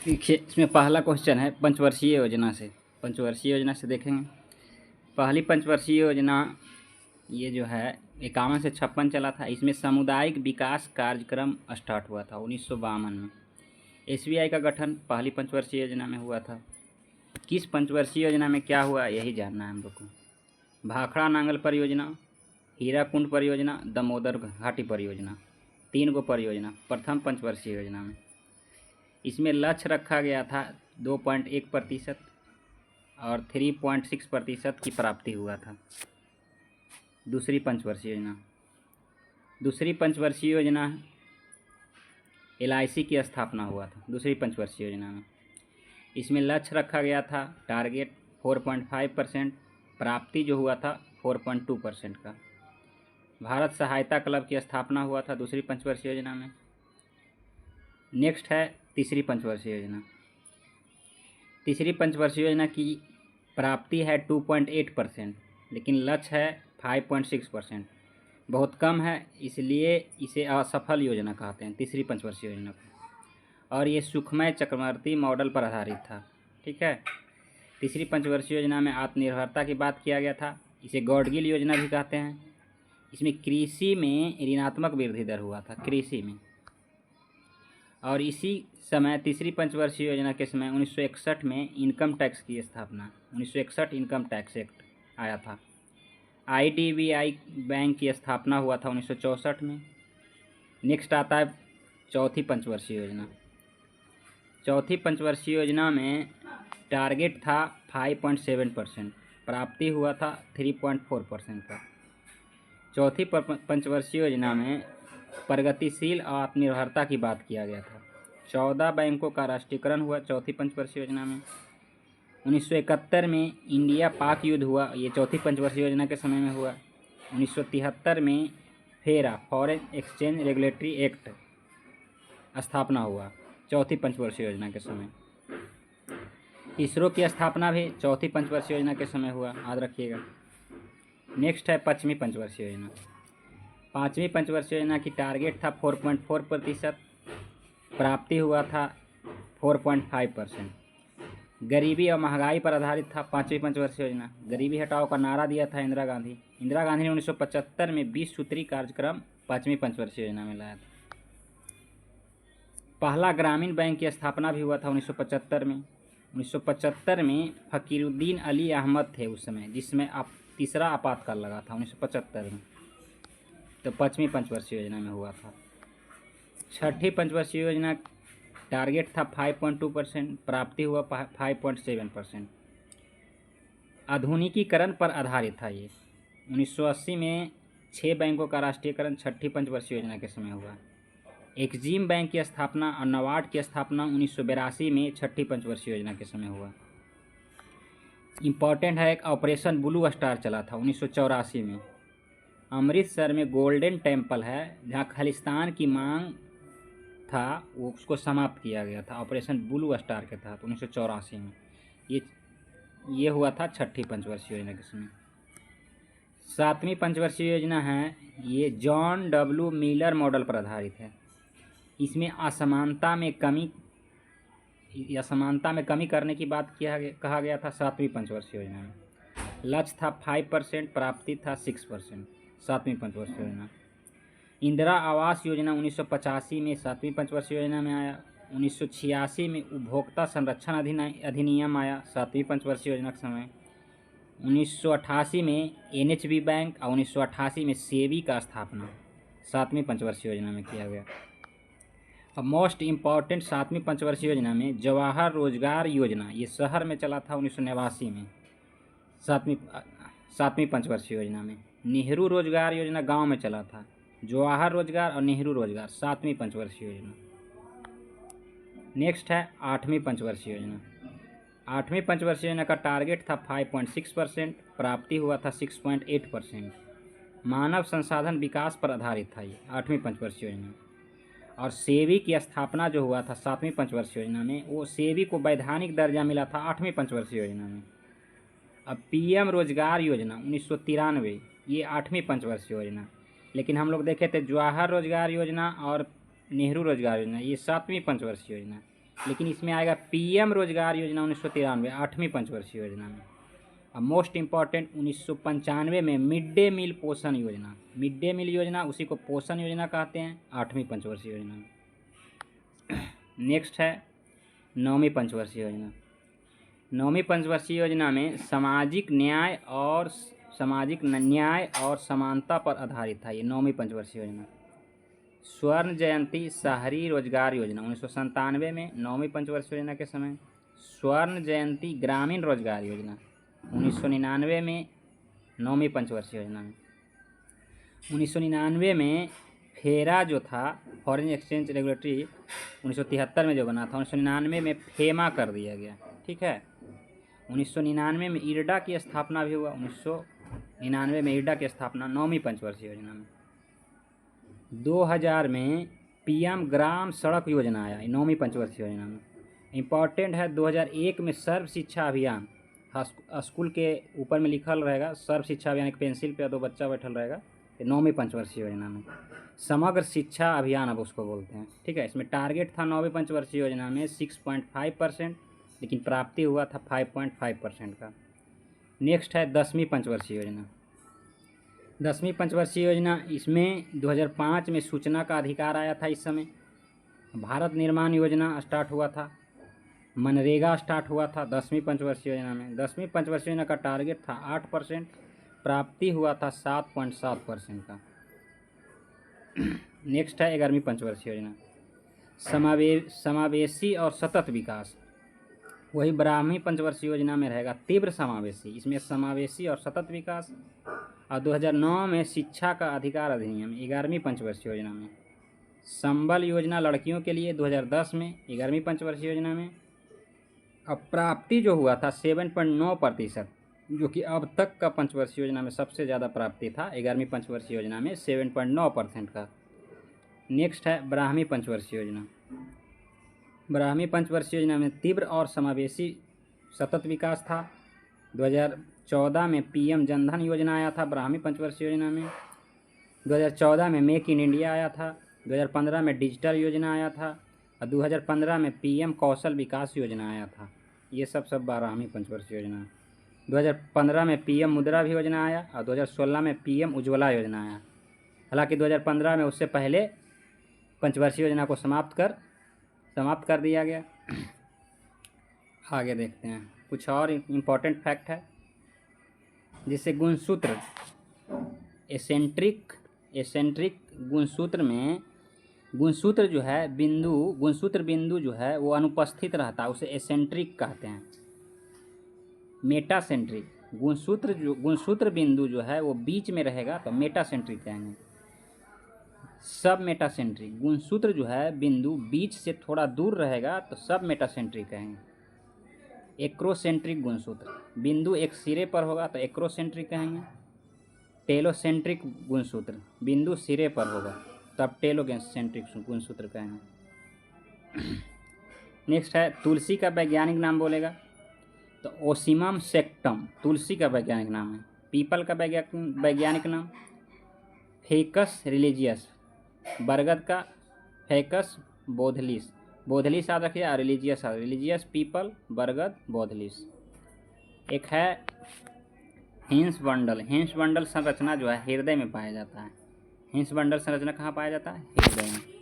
देखिए, इसमें पहला क्वेश्चन है पंचवर्षीय योजना से। पंचवर्षीय योजना से देखेंगे। पहली पंचवर्षीय योजना ये जो है 51 से 56 चला था। इसमें सामुदायिक विकास कार्यक्रम स्टार्ट हुआ था 1952 में। एसबीआई का गठन पहली पंचवर्षीय योजना में हुआ था। किस पंचवर्षीय योजना में क्या हुआ यही जानना है हम लोग को। भाखड़ा नांगल परियोजना, हीराकुंड परियोजना, दामोदर घाटी परियोजना, 3 गो परियोजना प्रथम पंचवर्षीय योजना में। इसमें लक्ष्य रखा गया था 2.1% और 3.6% की प्राप्ति हुआ था। दूसरी पंचवर्षीय योजना। दूसरी पंचवर्षीय योजना LIC की स्थापना हुआ था दूसरी पंचवर्षीय योजना में। इसमें लक्ष्य रखा गया था टारगेट 4.5%, प्राप्ति जो हुआ था 4.2% का। भारत सहायता क्लब की स्थापना हुआ था दूसरी पंचवर्षीय योजना में। नेक्स्ट है तीसरी पंचवर्षीय योजना। तीसरी पंचवर्षीय योजना की प्राप्ति है 2.8%, लेकिन लक्ष्य है 5.6%, बहुत कम है, इसलिए इसे असफल योजना कहते हैं तीसरी पंचवर्षीय योजना को। और ये सुखमय चक्रवर्ती मॉडल पर आधारित था। ठीक है। तीसरी पंचवर्षीय योजना में आत्मनिर्भरता की बात किया गया था। इसे गॉडगिल योजना भी कहते हैं। इसमें कृषि में ऋणात्मक वृद्धि दर हुआ था कृषि में। और इसी समय तीसरी पंचवर्षीय योजना के समय 1961 में इनकम टैक्स की स्थापना, 1961 इनकम टैक्स एक्ट आया था। IDBI बैंक की स्थापना हुआ था 1964 में। नेक्स्ट आता है चौथी पंचवर्षीय योजना। चौथी पंचवर्षीय योजना में टारगेट था 5.7%, प्राप्ति हुआ था 3.4% का। चौथी पंचवर्षीय योजना में प्रगतिशील आत्मनिर्भरता की बात किया गया था। 14 बैंकों का राष्ट्रीयकरण हुआ चौथी पंचवर्षीय योजना में। 1971 में इंडिया पाक युद्ध हुआ, ये चौथी पंचवर्षीय योजना के समय में हुआ। 1973 में फेरा फॉरेन एक्सचेंज रेगुलेटरी एक्ट स्थापना हुआ चौथी पंचवर्षीय योजना के समय। इसरो की स्थापना भी चौथी पंचवर्षीय योजना के समय हुआ, याद रखिएगा। नेक्स्ट है पाँचवीं पंचवर्षीय योजना। पाँचवीं पंचवर्षीय योजना की टारगेट था 4.4%, प्राप्ति हुआ था 4.5%। गरीबी और महंगाई पर आधारित था पाँचवीं पंचवर्षीय योजना। गरीबी हटाओ का नारा दिया था इंदिरा गांधी। इंदिरा गांधी ने 1975 में 20 सूत्री कार्यक्रम पाँचवीं पंचवर्षीय योजना में लाया था। पहला ग्रामीण बैंक की स्थापना भी हुआ था 1975 में। 1975 में फ़कीरुद्दीन अली अहमद थे उस समय, जिसमें तीसरा आपातकाल लगा था 1975 में, तो पाँचवीं पंचवर्षीय योजना में हुआ था। छठी पंचवर्षीय योजना टारगेट था 5.2%, प्राप्ति हुआ 5.7%। आधुनिकीकरण पर आधारित था ये। 1980 में 6 बैंकों का राष्ट्रीयकरण छठी पंचवर्षीय योजना के समय हुआ। एक्जिम बैंक की स्थापना और नाबार्ड की स्थापना 1982 में छठी पंचवर्षीय योजना के समय हुआ। इम्पॉर्टेंट है, एक ऑपरेशन ब्लू स्टार चला था 1984 में। अमृतसर में गोल्डन टेम्पल है, जहाँ खालिस्तान की मांग था, वो उसको समाप्त किया गया था ऑपरेशन ब्लू स्टार के तहत 1984 में। ये हुआ था छठी पंचवर्षीय योजना के समय। सातवीं पंचवर्षीय योजना है, ये जॉन W मिलर मॉडल पर आधारित है। इसमें असमानता में कमी करने की बात कहा गया था सातवीं पंचवर्षीय योजना में। लक्ष्य था 5%, प्राप्ति था 6%। सातवीं पंचवर्षीय योजना। इंदिरा आवास योजना 1985 में सातवीं पंचवर्षीय योजना में आया। 1986 में उपभोक्ता संरक्षण अधिनियम आया सातवीं पंचवर्षीय योजना के समय। 1988 में NHB बैंक और 1988 में सेबी का स्थापना सातवीं पंचवर्षीय योजना में किया गया। अब मोस्ट इम्पॉर्टेंट सातवीं पंचवर्षीय योजना में जवाहर रोजगार योजना, ये शहर में चला था 1989 में सातवीं पंचवर्षीय योजना में। नेहरू रोजगार योजना गांव में चला था। जवाहर रोजगार और नेहरू रोजगार सातवीं पंचवर्षीय योजना। नेक्स्ट है आठवीं पंचवर्षीय योजना। आठवीं पंचवर्षीय योजना का टारगेट था 5.6%, प्राप्ति हुआ था 6.8%। मानव संसाधन विकास पर आधारित था ये आठवीं पंचवर्षीय योजना। और सेबी की स्थापना जो हुआ था सातवीं पंचवर्षीय योजना में, वो सेबी को वैधानिक दर्जा मिला था आठवीं पंचवर्षीय योजना में। अब PM रोजगार योजना 1993, ये आठवीं पंचवर्षीय योजना। लेकिन हम लोग देखे थे जवाहर रोजगार योजना और नेहरू रोजगार योजना, ये 7वीं पंचवर्षीय योजना, लेकिन इसमें आएगा पीएम रोजगार योजना 1993, 8वीं पंचवर्षीय योजना में। अब मोस्ट इम्पॉर्टेंट 1995 में मिड डे मील पोषण योजना, मिड डे मील योजना उसी को पोषण योजना कहते हैं, 8वीं पंचवर्षीय योजना में। नेक्स्ट है 9वीं पंचवर्षीय योजना। 9वीं पंचवर्षीय योजना में सामाजिक न्याय और समानता पर आधारित था ये 9वीं पंचवर्षीय योजना। स्वर्ण जयंती शहरी रोजगार योजना 1997 में 9वीं पंचवर्षीय योजना के समय। स्वर्ण जयंती ग्रामीण रोजगार योजना 1999 में 9वीं पंचवर्षीय योजना में। 1999 में फेरा जो था फॉरेन एक्सचेंज रेगुलेटरी 1973 में जो बना था, 1999 में फेमा कर दिया गया, ठीक है। 1999 में इरडा की स्थापना भी हुआ, 1999 में इरडा की स्थापना 9वीं पंचवर्षीय योजना में। 2000 में पीएम ग्राम सड़क योजना आया 9वीं पंचवर्षीय योजना में। इम्पॉर्टेंट है 2001 में सर्व शिक्षा अभियान, स्कूल के ऊपर में लिखल रहेगा सर्व शिक्षा अभियान, एक पेंसिल पे 2 बच्चा बैठल रहेगा, ये 9वीं पंचवर्षीय योजना में। समग्र शिक्षा अभियान अब उसको बोलते हैं, ठीक है। इसमें टारगेट था 9वीं पंचवर्षीय योजना में 6.5%, लेकिन प्राप्ति हुआ था 5.5% का। नेक्स्ट है 10वीं पंचवर्षीय योजना। 10वीं पंचवर्षीय योजना, इसमें 2005 में सूचना का अधिकार आया था। इस समय भारत निर्माण योजना स्टार्ट हुआ था, मनरेगा स्टार्ट हुआ था 10वीं पंचवर्षीय योजना में। 10वीं पंचवर्षीय योजना का टारगेट था 8%, प्राप्ति हुआ था 7.7% का। नेक्स्ट है 11वीं पंचवर्षीय योजना। समावेशी और सतत विकास, वही 12वीं पंचवर्षीय योजना में रहेगा तीव्र समावेशी, इसमें समावेशी और सतत विकास। और 2009 में शिक्षा का अधिकार अधिनियम 11वीं पंचवर्षीय योजना में। संबल योजना लड़कियों के लिए 2010 में 11वीं पंचवर्षीय योजना में। अब प्राप्ति जो हुआ था 7.9%, जो कि अब तक का पंचवर्षीय योजना में सबसे ज़्यादा प्राप्ति था 11वीं पंचवर्षीय योजना में 7.9% का। नेक्स्ट है 12वीं पंचवर्षीय योजना। 12वीं पंचवर्षीय योजना में तीव्र और समावेशी सतत विकास था। 2014 में पीएम जनधन योजना आया था 12वीं पंचवर्षीय योजना में। 2014 में मेक इन इंडिया आया था। 2015 में डिजिटल योजना आया था और 2015 में पीएम कौशल विकास योजना आया था। ये सब 12वीं पंचवर्षीय योजना है। 2015 में पीएम मुद्रा भी योजना आया और 2016 में पीएम उज्ज्वला योजना आया। हालांकि 2015 में उससे पहले पंचवर्षीय योजना को समाप्त कर दिया गया। आगे देखते हैं कुछ और इम्पोर्टेंट फैक्ट है, जिससे गुणसूत्र एसेंट्रिक गुणसूत्र में गुणसूत्र जो है गुणसूत्र बिंदु जो है वो अनुपस्थित रहता है, उसे एसेंट्रिक कहते हैं। मेटासेंट्रिक गुणसूत्र बिंदु जो है वो बीच में रहेगा तो मेटासेंट्रिक कहेंगे। सब मेटासेंट्रिक गुणसूत्र जो है बिंदु बीच से थोड़ा दूर रहेगा तो सब मेटासेंट्रिक कहेंगे। एक्रोसेंट्रिक गुणसूत्र बिंदु एक सिरे पर होगा तो एक्रोसेंट्रिक कहेंगे। टेलोसेंट्रिक गुणसूत्र बिंदु सिरे पर होगा तब टेलोसेंट्रिक गुणसूत्र कहेंगे। नेक्स्ट है तुलसी का वैज्ञानिक नाम बोलेगा तो ओसिमम सेक्टम तुलसी का वैज्ञानिक नाम है। पीपल का वैज्ञानिक नाम फेकस रिलीजियस, बरगद का फेकस बोधलिस याद रखिए और रिलीजियस पीपल, बरगद, बोधलिस। एक है हिंस बंडल संरचना जो है हृदय में पाया जाता है। हिंस बंडल संरचना कहाँ पाया जाता है? हृदय में।